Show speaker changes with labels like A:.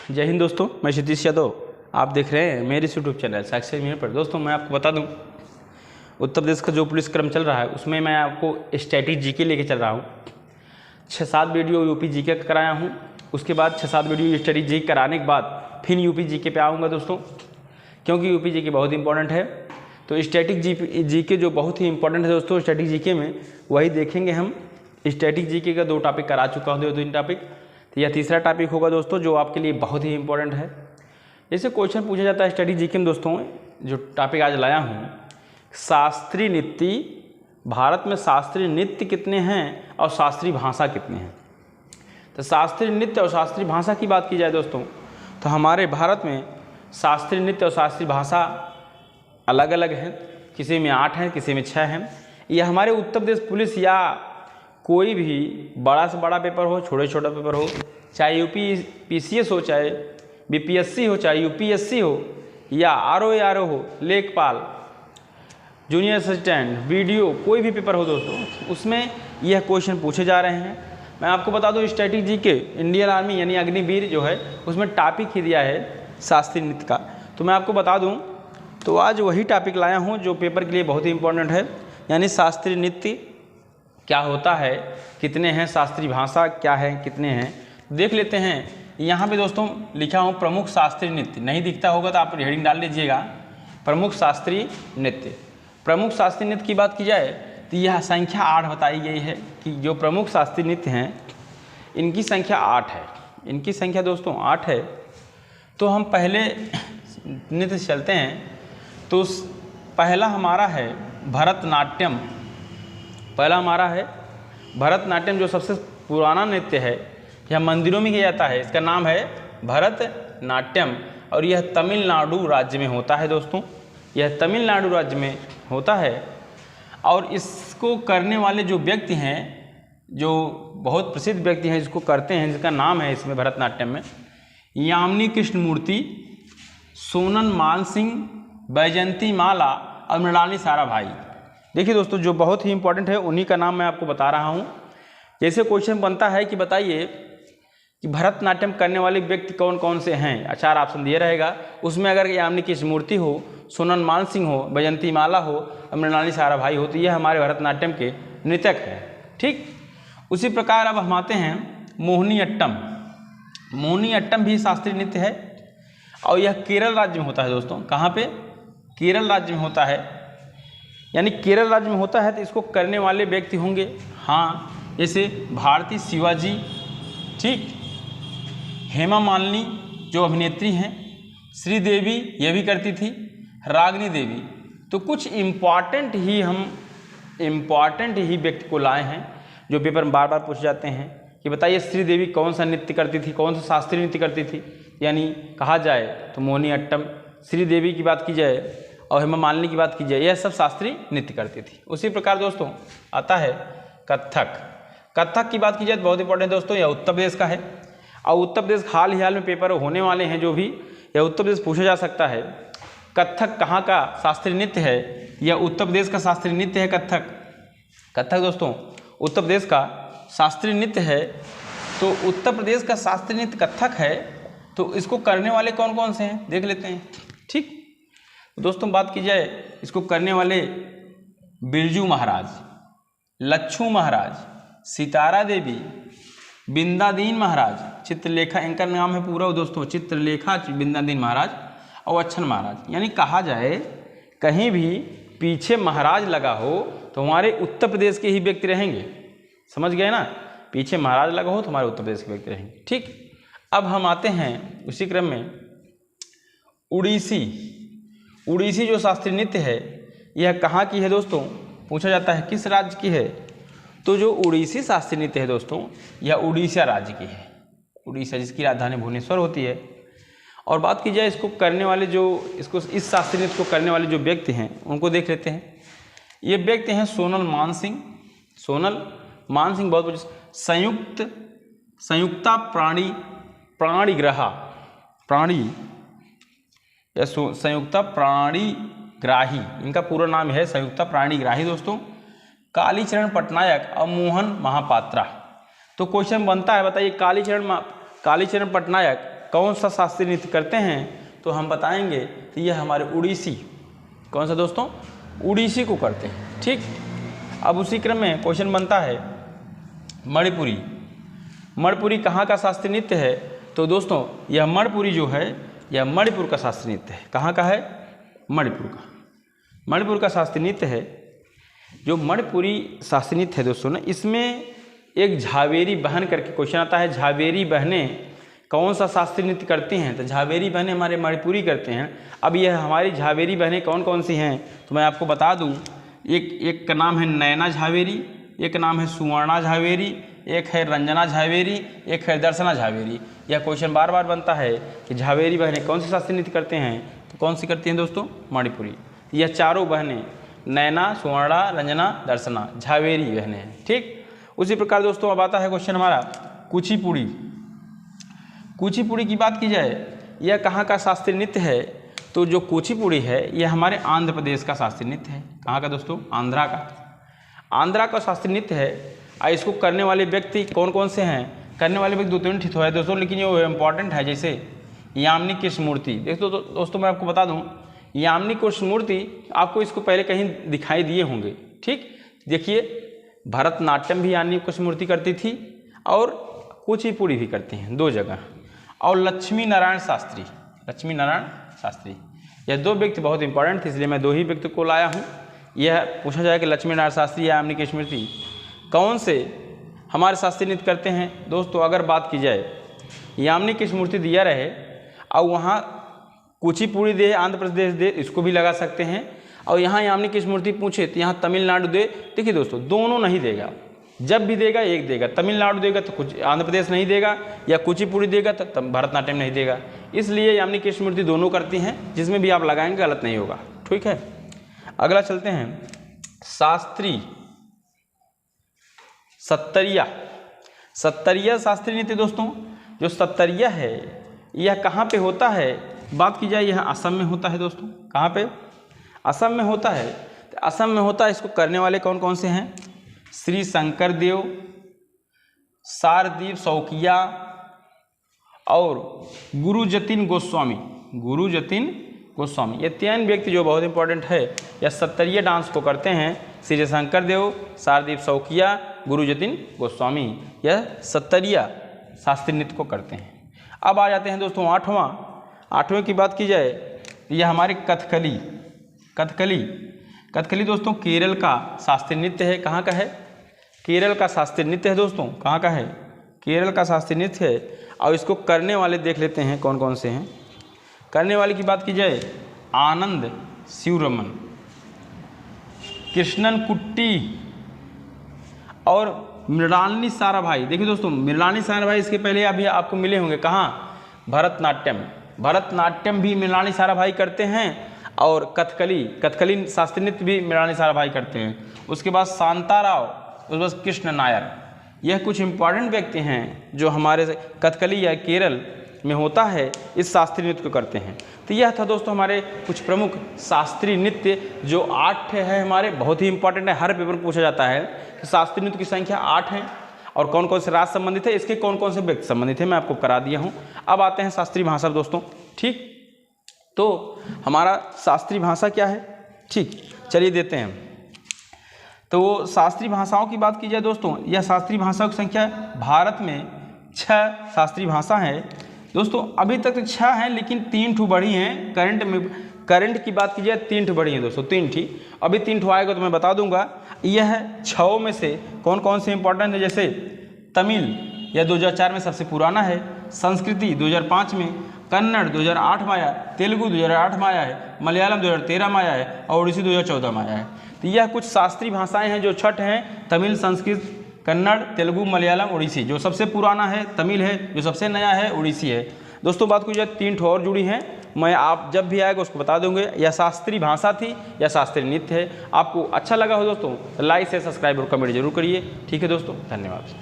A: जय हिंद दोस्तों, मैं क्षितिज यादव। आप देख रहे हैं मेरे यूट्यूब चैनल सक्सेस मिनट पर। दोस्तों मैं आपको बता दूं, उत्तर प्रदेश का जो पुलिस क्रम चल रहा है उसमें मैं आपको स्टैटिक जीके लेके चल रहा हूं। 6-7 वीडियो यूपी जीके का कराया हूं, उसके बाद 6-7 वीडियो स्टैटिक जीके कराने के बाद फिर यूपी जीके पे आऊँगा दोस्तों, क्योंकि यूपी जीके बहुत इंपॉर्टेंट है। तो स्टैटिक जीके जो बहुत ही इंपॉर्टेंट है दोस्तों, स्टैटिक जीके में वही देखेंगे हम। स्टैटिक जीके का 2 टॉपिक करा चुका हूँ, 2-3 टॉपिक। तो यह तीसरा टॉपिक होगा दोस्तों, जो आपके लिए बहुत ही इंपॉर्टेंट है। जैसे क्वेश्चन पूछा जाता है स्टैटिक जीके में दोस्तों, जो टॉपिक आज लाया हूँ, शास्त्रीय नृत्य, भारत में शास्त्रीय नृत्य कितने हैं और शास्त्रीय भाषा कितने हैं। तो शास्त्रीय नृत्य और शास्त्रीय भाषा की बात की जाए दोस्तों, तो हमारे भारत में शास्त्रीय नृत्य और शास्त्रीय भाषा अलग अलग हैं। किसी में 8 हैं, किसी में 6 हैं। यह हमारे उत्तर प्रदेश पुलिस या कोई भी बड़ा से बड़ा पेपर हो, छोटे छोटा पेपर हो, चाहे यूपी पीसीएस हो, चाहे बीपीएससी हो, चाहे यूपीएससी हो, या आरओ हो, लेखपाल, जूनियर असिस्टेंट, वीडियो, कोई भी पेपर हो दोस्तों, उसमें यह क्वेश्चन पूछे जा रहे हैं। मैं आपको बता दूं, स्टैटिक जीके इंडियन आर्मी यानी अग्निवीर जो है उसमें टॉपिक ही दिया है शास्त्रीय नृत्य का। तो मैं आपको बता दूं, तो आज वही टॉपिक लाया हूं जो पेपर के लिए बहुत ही इंपॉर्टेंट है, यानी शास्त्रीय नृत्य क्या होता है, कितने हैं, शास्त्रीय भाषा क्या है, कितने हैं, देख लेते हैं। यहाँ पे दोस्तों लिखा हूँ प्रमुख शास्त्रीय नृत्य, नहीं दिखता होगा तो आप हेडिंग डाल लीजिएगा, प्रमुख शास्त्रीय नृत्य। प्रमुख शास्त्रीय नृत्य की बात की जाए तो यह संख्या 8 बताई गई है कि जो प्रमुख शास्त्रीय नृत्य हैं इनकी संख्या 8 है। इनकी संख्या दोस्तों 8 है। तो हम पहले नृत्य चलते हैं। तो पहला हमारा है भरतनाट्यम। पहला हमारा है भरतनाट्यम, जो सबसे पुराना नृत्य है, यह मंदिरों में किया जाता है। इसका नाम है भरतनाट्यम और यह तमिलनाडु राज्य में होता है दोस्तों, यह तमिलनाडु राज्य में होता है। और इसको करने वाले जो व्यक्ति हैं, जो बहुत प्रसिद्ध व्यक्ति हैं जिसको करते हैं, जिसका नाम है इसमें भरतनाट्यम में, यामिनी कृष्णमूर्ति, सोनन मानसिंह, बैजंती माला और मृणाली साराभाई। देखिए दोस्तों, जो बहुत ही इंपॉर्टेंट है उन्हीं का नाम मैं आपको बता रहा हूँ। जैसे क्वेश्चन बनता है कि बताइए कि भरतनाट्यम करने वाले व्यक्ति कौन कौन से हैं, 4 ऑप्शन दिया रहेगा। उसमें अगर यामिनी कृष्णमूर्ति हो, सोनन मानसिंह हो, बैजंती माला हो और मृणाली साराभाई हो, तो ये हमारे भरतनाट्यम के नृतक हैं। ठीक उसी प्रकार अब हम आते हैं मोहिनीअट्टम। मोहिनीअट्टम भी शास्त्रीय नृत्य है और यह केरल राज्य में होता है दोस्तों। कहाँ पे? केरल राज्य में होता है, यानी केरल राज्य में होता है। तो इसको करने वाले व्यक्ति होंगे, हाँ, जैसे भारती शिवाजी, ठीक, हेमा मालिनी जो अभिनेत्री हैं, श्रीदेवी ये भी करती थी, रागिनी देवी। तो कुछ इम्पॉर्टेंट ही व्यक्ति को लाए हैं जो पेपर में बार बार पूछ जाते हैं कि बताइए श्रीदेवी कौन सा नृत्य करती थी, कौन सा शास्त्रीय नृत्य करती थी। यानी कहा जाए तो मोहिनीअट्टम, श्रीदेवी की बात की जाए और हेमा मालिनी की बात की जाए, यह सब शास्त्रीय नृत्य करती थी। उसी प्रकार दोस्तों आता है कथक। कथक की बात की जाए तो बहुत इंपॉर्टेंट दोस्तों, यह उत्तर प्रदेश का है और उत्तर प्रदेश हाल ही में पेपर होने वाले हैं, जो भी यह उत्तर प्रदेश पूछा जा सकता है। कथक कहाँ का शास्त्रीय नृत्य है? यह उत्तर प्रदेश का शास्त्रीय नृत्य है कथक। कथक दोस्तों उत्तर प्रदेश का शास्त्रीय नृत्य है। तो उत्तर प्रदेश का शास्त्रीय नृत्य कथक है। तो इसको करने वाले कौन कौन से हैं देख लेते हैं। ठीक दोस्तों, बात की जाए इसको करने वाले बिरजू महाराज, लच्छू महाराज, सितारा देवी, बिंदादीन महाराज, चित्रलेखा, इनका नाम है पूरा दोस्तों, चित्रलेखा बिंदादीन महाराज और अच्छन महाराज। यानी कहा जाए कहीं भी पीछे महाराज लगा हो तो हमारे उत्तर प्रदेश के ही व्यक्ति रहेंगे। समझ गए ना? पीछे महाराज लगा हो तो हमारे उत्तर प्रदेश के व्यक्ति रहेंगे। ठीक, अब हम आते हैं उसी क्रम में उड़ीसी। उड़ीसी जो शास्त्रीय नृत्य है, यह कहाँ की है दोस्तों? पूछा जाता है किस राज्य की है। तो जो उड़ीसी शास्त्रीय नृत्य है दोस्तों, यह उड़ीसा राज्य की है। उड़ीसा जिसकी राजधानी भुवनेश्वर होती है। और बात की जाए इसको करने वाले इस शास्त्रीय नृत्य को करने वाले जो व्यक्ति हैं उनको देख लेते हैं। ये व्यक्ति हैं सोनल मानसिंह। सोनल मानसिंह बहुत संयुक्ता संयुक्ता प्राणीग्राही, इनका पूरा नाम है संयुक्ता प्राणीग्राही दोस्तों। कालीचरण पटनायक और मोहन महापात्रा। तो क्वेश्चन बनता है, बताइए कालीचरण पटनायक कौन सा शास्त्रीय नृत्य करते हैं, तो हम बताएंगे कि यह हमारे उड़ीसी, कौन सा दोस्तों, उड़ीसी को करते हैं। ठीक, अब उसी क्रम में क्वेश्चन बनता है मणिपुरी। मणिपुरी कहाँ का शास्त्रीय नृत्य है, तो दोस्तों यह मणिपुरी जो है यह मणिपुर का शास्त्रीय नृत्य है। कहाँ का है, मणिपुर का, मणिपुर का शास्त्रीय नृत्य है। जो मणिपुरी शास्त्रीय नृत्य है दोस्तों ना, इसमें एक झावेरी बहन करके क्वेश्चन आता है। झावेरी बहनें कौन सा शास्त्रीय नृत्य करती हैं, तो झावेरी बहनें हमारे मणिपुरी करते हैं। अब यह हमारी झावेरी बहनें कौन कौन सी हैं, तो मैं आपको बता दूं, एक का नाम है नैना झावेरी, एक नाम है सुवर्णा झावेरी, एक है रंजना झावेरी, एक है दर्शना झावेरी। यह क्वेश्चन बार बार बनता है कि झावेरी बहनें कौन सी शास्त्रीय नृत्य करते हैं, तो कौन सी करती हैं दोस्तों, मणिपुरी। यह चारों बहनें नैना, सुवर्णा, रंजना, दर्शना झावेरी बहनें हैं। ठीक, उसी प्रकार दोस्तों अब आता है क्वेश्चन हमारा कुचिपुड़ी। कुचिपुड़ी की बात की जाए, यह कहाँ का शास्त्रीय नृत्य है, तो जो कुचिपुड़ी है यह हमारे आंध्र प्रदेश का शास्त्रीय नृत्य है। कहाँ का दोस्तों, आंध्रा का, आंध्रा का शास्त्रीय नृत्य है। इसको करने वाले व्यक्ति कौन कौन से हैं, करने वाले व्यक्ति 2-3 ठिठो है दोस्तों, लेकिन ये इंपॉर्टेंट है, जैसे यामिनी कृष्णमूर्ति। दोस्तों मैं आपको बता दूं, यामिनी कृष्णमूर्ति आपको इसको पहले कहीं दिखाई दिए होंगे। ठीक, देखिए भरतनाट्यम भी यामिनी कृष्णमूर्ति करती थी और कुचिपुड़ी भी करती हैं, 2 जगह। और लक्ष्मी नारायण शास्त्री, लक्ष्मी नारायण शास्त्री, यह 2 व्यक्ति बहुत इंपॉर्टेंट थे, इसलिए मैं 2 ही व्यक्ति को लाया हूँ। यह पूछा जाए कि लक्ष्मी नारायण शास्त्री या यामिनी कृष्णमूर्ति कौन से हमारे शास्त्रीय नृत्य करते हैं। दोस्तों अगर बात की जाए, यामिनी कृष्णमूर्ति दिया रहे और वहाँ कुचिपुड़ी दे, आंध्र प्रदेश दे, इसको भी लगा सकते हैं। और यहाँ यामिनी कृष्णमूर्ति पूछे तो यहाँ तमिलनाडु दे। देखिए दोस्तों, दोनों नहीं देगा, जब भी देगा एक देगा, तमिलनाडु देगा तो कुछ आंध्र प्रदेश नहीं देगा, या कुचिपुड़ी देगा तो भरतनाट्यम नहीं देगा। इसलिए यामिनी कृष्णमूर्ति दोनों करती हैं, जिसमें भी आप लगाएंगे गलत नहीं होगा। ठीक है, अगला चलते हैं शास्त्रीय सत्तरिया। सत्तरिया शास्त्रीय नृत्य दोस्तों, जो सत्तरिया है यह कहाँ पे होता है, बात की जाए यह असम में होता है दोस्तों। कहाँ पे, असम में होता है। तो असम में होता है, इसको करने वाले कौन कौन से हैं, श्री शंकर देव, शारदीप शौकिया और गुरु जतिन गोस्वामी। गुरु जतिन गोस्वामी, ये 3 व्यक्ति जो बहुत इंपॉर्टेंट है, यह सत्तरिया डांस को करते हैं। श्री शंकर देव, शारदीप शौकिया, गुरु जतिन गोस्वामी, यह सत्तरिया शास्त्रीय नृत्य को करते हैं। अब आ जाते हैं दोस्तों 8वें की बात की जाए, यह हमारे कथकली। कथकली, कथकली दोस्तों केरल का शास्त्रीय नृत्य है। कहाँ का है, केरल का शास्त्रीय नृत्य है दोस्तों। कहाँ का है, केरल का शास्त्रीय नृत्य है। और इसको करने वाले देख लेते हैं कौन कौन से हैं। करने वाले की बात की जाए, आनंद शिवरमन, कृष्णन कुट्टी और मृणालिनी साराभाई। देखिए दोस्तों, मृणालिनी साराभाई इसके पहले अभी आपको मिले होंगे। कहाँ, भरतनाट्यम। भरतनाट्यम भी मृणालिनी साराभाई करते हैं और कथकली शास्त्रीय नृत्य भी मृणालिनी साराभाई करते हैं। उसके बाद शांताराव, उसके बाद कृष्ण नायर। यह कुछ इंपॉर्टेंट व्यक्ति हैं जो हमारे कथकली या केरल में होता है, इस शास्त्रीय नृत्य को करते हैं। तो यह था दोस्तों हमारे कुछ प्रमुख शास्त्रीय नृत्य, जो 8 है हमारे, बहुत ही इंपॉर्टेंट है। हर पेपर में पूछा जाता है कि शास्त्रीय नृत्य की संख्या 8 है और कौन कौन से राज्य संबंधित है, इसके कौन कौन से व्यक्ति संबंधित है, मैं आपको करा दिया हूँ। अब आते हैं शास्त्रीय भाषा दोस्तों। ठीक, तो हमारा शास्त्रीय भाषा क्या है, ठीक चलिए देते हैं। तो शास्त्रीय भाषाओं की बात की जाए दोस्तों, यह शास्त्रीय भाषाओं की संख्या भारत में 6 शास्त्रीय भाषा है दोस्तों। अभी तक तो 6 हैं, लेकिन 3 ठो बढ़ी हैं। करंट की बात की जाए 3 ठो बढ़ी हैं दोस्तों, 3 थी। अभी 3 ठो आएगा तो मैं बता दूंगा। यह 6 में से कौन कौन से इंपॉर्टेंट है, जैसे तमिल, यह 2004 में सबसे पुराना है। संस्कृति 2005 में, कन्नड़ 2008 में आया, तेलुगु 2008 में आया है, मलयालम 2013 में आया है और उड़ीसी 2014 में आया है। तो यह कुछ शास्त्रीय भाषाएं हैं जो 6 हैं, तमिल, संस्कृत, कन्नड़, तेलुगु, मलयालम, उड़ीसी। जो सबसे पुराना है तमिल है, जो सबसे नया है उड़ीसी है दोस्तों। बात की जाए 3 ठो और जुड़ी हैं, मैं आप जब भी आएगा उसको बता दूंगे। यह शास्त्रीय भाषा थी, यह शास्त्रीय नृत्य है। आपको अच्छा लगा हो दोस्तों तो लाइक से सब्सक्राइब और कमेंट जरूर करिए। ठीक है दोस्तों, धन्यवाद।